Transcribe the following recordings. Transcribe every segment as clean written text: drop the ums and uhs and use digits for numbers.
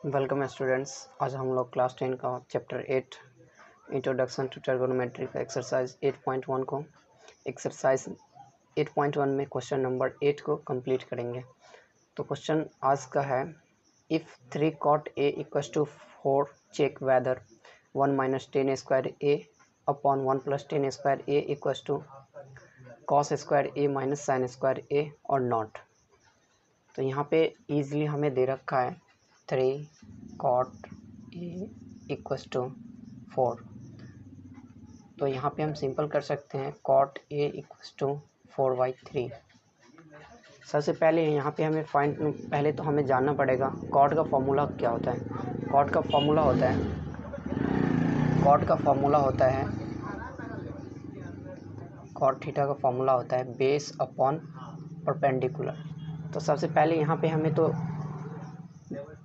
Welcome students. आज हम लोग क्लास 10 का चैप्टर 8 इंट्रोडक्शन टू ट्रिगोनोमेट्री का एक्सरसाइज 8.1 को एक्सरसाइज 8.1 में क्वेश्चन नंबर 8 को कंप्लीट करेंगे। तो क्वेश्चन आज का है, if 3 cot a equals to 4 check whether 1 minus 10 square a upon 1 plus 10 square a equals to cos square a minus sine square a और नॉट। तो यहाँ पे ईजिली हमें दे रखा है 3 cot a इक्वल्स टू 4। तो यहाँ पे हम सिंपल कर सकते हैं cot a इक्वल्स टू 4/3। सबसे पहले यहाँ पे हमें पहले तो हमें जानना पड़ेगा cot का फॉर्मूला क्या होता है। cot का फॉर्मूला cot थीटा का फॉर्मूला होता है बेस अपॉन परपेंडिकुलर। तो सबसे पहले यहाँ पे हमें तो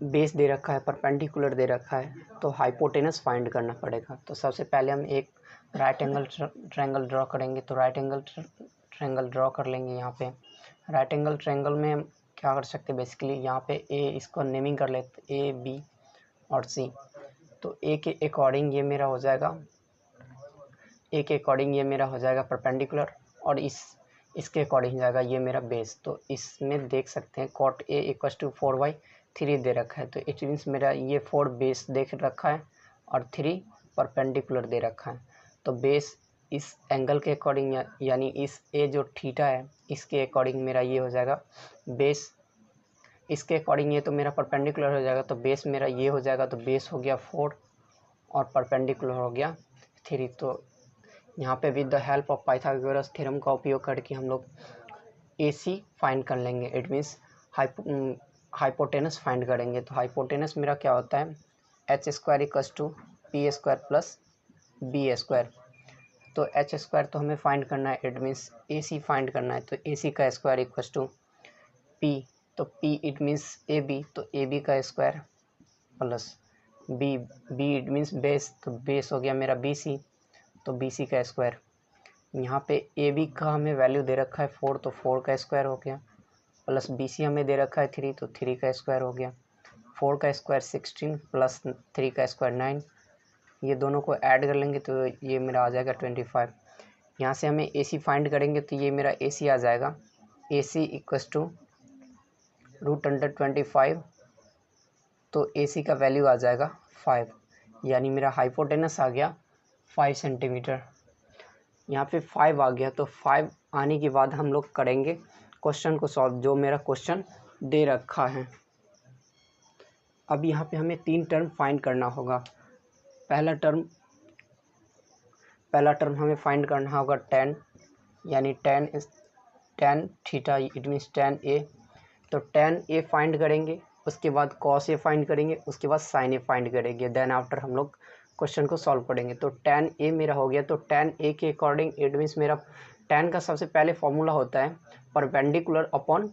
बेस दे रखा है, परपेंडिकुलर दे रखा है, तो हाइपोटेनस फाइंड करना पड़ेगा। तो सबसे पहले हम एक राइट एंगल ट्रायंगल ड्रॉ करेंगे। तो राइट एंगल ट्रायंगल ड्रॉ कर लेंगे। यहाँ पे राइट एंगल ट्रायंगल में हम क्या कर सकते हैं, बेसिकली यहाँ पे ए, इसको नेमिंग कर लेते ए, बी और सी। तो ए के अकॉर्डिंग ये मेरा हो जाएगा परपेंडिकुलर, और इसके अकॉर्डिंग जाएगा ये मेरा बेस। तो इसमें देख सकते हैं cot a इक्वल्स टू 4/3 दे रखा है। तो इट मीन्स मेरा ये 4 बेस देख रखा है और 3 परपेंडिकुलर दे रखा है। तो बेस इस एंगल के अकॉर्डिंग यानी इस ए जो थीटा है इसके अकॉर्डिंग मेरा ये हो जाएगा बेस। इसके अकॉर्डिंग ये तो मेरा परपेंडिकुलर हो जाएगा, तो बेस मेरा ये हो जाएगा। तो बेस हो गया 4 और परपेंडिकुलर हो गया 3। तो यहाँ पे with the help of Pythagoras theorem का उपयोग करके हम लोग AC फाइंड कर लेंगे। इट मीन्स हाइपोटेनस फाइंड करेंगे। तो हाइपोटेनस मेरा क्या होता है, h square equals to P square plus B square. तो h स्क्वायर तो हमें फाइंड करना है, इट मीन्स AC फाइंड करना है। तो AC का स्क्वायर इक्वल्स टू P। तो P इट मीन्स AB, तो AB का square plus B it means base, तो बेस हो गया मेरा BC, तो BC का स्क्वायर। यहाँ पे AB का हमें वैल्यू दे रखा है 4, तो 4 का स्क्वायर हो गया, प्लस BC हमें दे रखा है 3, तो 3 का स्क्वायर हो गया। 4 का स्क्वायर 16 प्लस 3 का स्क्वायर 9। ये दोनों को ऐड कर लेंगे तो ये मेरा आ जाएगा 25। यहाँ से हमें AC फाइंड करेंगे तो ये मेरा AC आ जाएगा, AC इक्वल्स टू √25। तो AC का वैल्यू आ जाएगा 5, यानी मेरा हाइपोटेनस आ गया 5 सेंटीमीटर। यहाँ पे 5 आ गया। तो 5 आने के बाद हम लोग करेंगे क्वेश्चन को सॉल्व, जो मेरा क्वेश्चन दे रखा है। अब यहाँ पे हमें 3 टर्म फाइंड करना होगा। पहला टर्म हमें फाइंड करना होगा tan, यानी tan theta it means tan a। तो tan a फाइंड करेंगे, उसके बाद cos a फाइंड करेंगे, उसके बाद sin a फाइंड करेंगे। देन आफ्टर हम लोग क्वेश्चन को सॉल्व करेंगे। तो tan a मेरा हो गया। तो tan a के अकॉर्डिंग इट मीन्स मेरा tan का सबसे पहले फॉर्मूला होता है परपेंडिकुलर अपॉन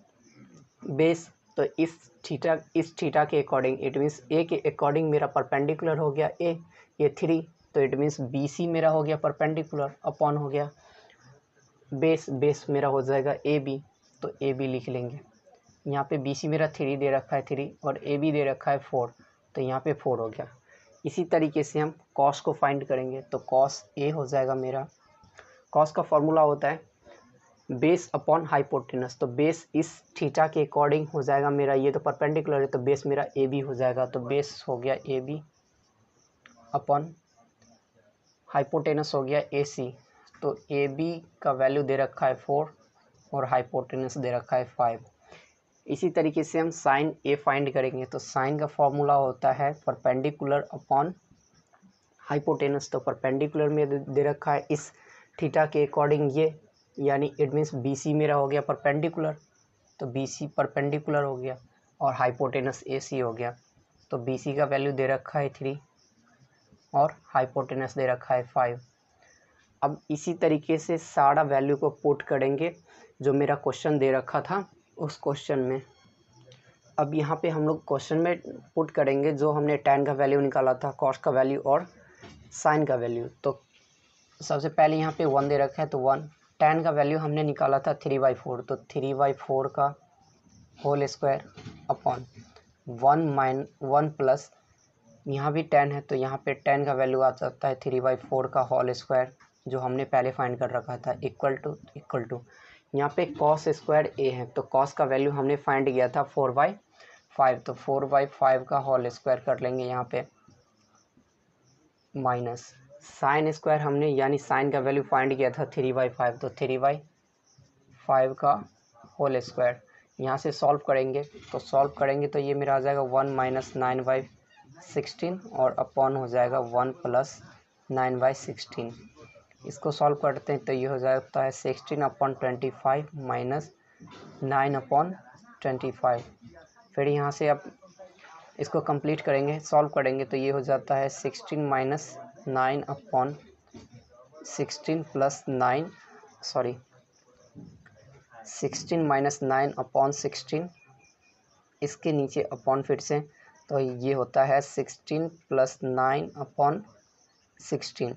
बेस। तो इस थीटा के अकॉर्डिंग इट मीन्स a के अकॉर्डिंग मेरा परपेंडिकुलर हो गया a, ये 3। तो इट मीन्स BC मेरा हो गया परपेंडिकुलर अपॉन हो गया बेस मेरा हो जाएगा AB। तो AB लिख लेंगे। यहाँ पे BC मेरा 3 दे रखा है 3, और AB दे रखा है 4, तो यहाँ पे 4 हो गया। इसी तरीके से हम cos को फाइंड करेंगे। तो cos A हो जाएगा मेरा, cos का फॉर्मूला होता है बेस अपॉन हाइपोटेनस। तो बेस इस थीटा के अकॉर्डिंग हो जाएगा मेरा, ये तो परपेंडिकुलर है तो बेस मेरा AB हो जाएगा। तो बेस हो गया AB अपॉन हाइपोटेनस हो गया AC। तो AB का वैल्यू दे रखा है 4 और हाइपोटेनस दे रखा है 5। इसी तरीके से हम साइन A फाइंड करेंगे। तो साइन का फॉर्मूला होता है परपेंडिकुलर अपॉन हाइपोटेनस। तो परपेंडिकुलर में दे रखा है इस थीटा के अकॉर्डिंग ये, यानी इट मीन्स BC मेरा हो गया परपेंडिकुलर, तो BC परपेंडिकुलर हो गया, और हाइपोटेनस AC हो गया। तो BC का वैल्यू दे रखा है 3 और हाइपोटेनस दे रखा है 5। अब इसी तरीके से सारा वैल्यू को पुट करेंगे जो मेरा क्वेश्चन दे रखा था उस क्वेश्चन में। अब यहाँ पे हम लोग क्वेश्चन में पुट करेंगे जो हमने tan का वैल्यू निकाला था, cos का वैल्यू और sin का वैल्यू। तो सबसे पहले यहाँ पे 1 दे रखा है, तो 1। tan का वैल्यू हमने निकाला था 3/4, तो 3/4 का होल स्क्वायर अपॉन 1 प्लस यहाँ भी 10 है तो यहाँ पे 10 का वैल्यू आ जाता है 3/4 का होल स्क्वायर, जो हमने पहले फाइंड कर रखा था, इक्वल टू यहाँ पे कॉस स्क्वायर ए है तो कॉस का वैल्यू हमने फाइंड किया था 4/5, तो 4/5 का होल स्क्वायर कर लेंगे यहाँ पे, माइनस साइन स्क्वायर हमने यानी साइन का वैल्यू फाइंड किया था 3/5, तो 3/5 का होल स्क्वायर। यहाँ से सॉल्व करेंगे तो ये मेरा आ जाएगा 1 - 9/16 और अपॉन हो जाएगा 1 + 9/16। इसको सॉल्व करते हैं तो ये हो जाता है 16/25 माइनस 9/25। फिर यहाँ से अब इसको कंप्लीट करेंगे, सॉल्व करेंगे तो ये हो जाता है 16 - 9/16 + 9 16 - 9/16, इसके नीचे अपॉन फिर से, तो ये होता है 16 + 9/16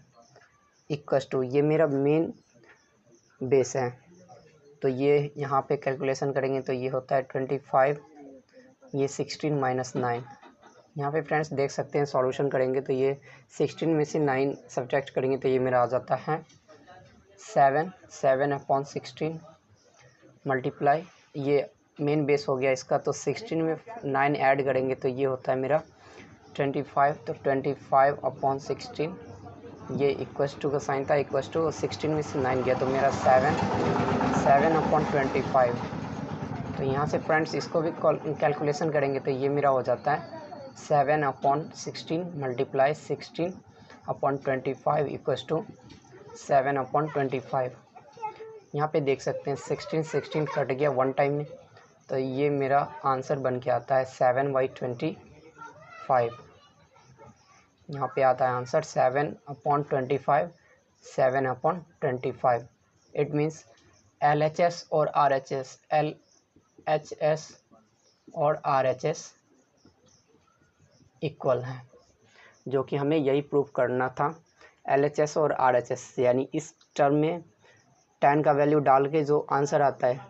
इक्वस टू, ये मेरा मेन बेस है तो ये यहाँ पे कैलकुलेशन करेंगे तो ये होता है 25, ये 16 - 9। यहाँ पे फ्रेंड्स देख सकते हैं सॉल्यूशन करेंगे तो ये 16 में से 9 सब्ट्रैक्ट करेंगे तो ये मेरा आ जाता है 7/16 मल्टीप्लाई, ये मेन बेस हो गया इसका, तो 16 में 9 ऐड करेंगे तो ये होता है मेरा 25, तो 25/16, ये इक्वस टू का साइन था, इक्वस टू 16 में से 9 गया तो मेरा 7/25। तो यहाँ से फ्रेंड्स इसको भी कैलकुलेशन करेंगे तो ये मेरा हो जाता है 7/16 मल्टीप्लाई 16/25 इक्वस टू 7/25। यहाँ पे देख सकते हैं 16 कट गया 1 टाइम में, तो ये मेरा आंसर बन के आता है 7/25। यहाँ पे आता है आंसर 7/25, 7/25। इट मीन्स LHS और RHS, LHS और RHS इक्वल है, जो कि हमें यही प्रूव करना था। LHS और RHS यानी इस टर्म में tan का वैल्यू डाल के जो आंसर आता है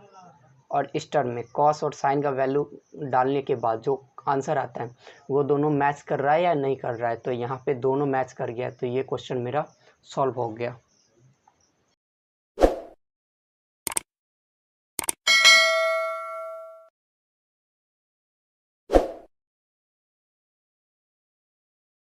और इस टर्म में cos और sin का वैल्यू डालने के बाद जो आंसर आता है वो दोनों मैच कर रहा है या नहीं कर रहा है, तो यहाँ पे दोनों मैच कर गया तो ये क्वेश्चन मेरा सॉल्व हो गया।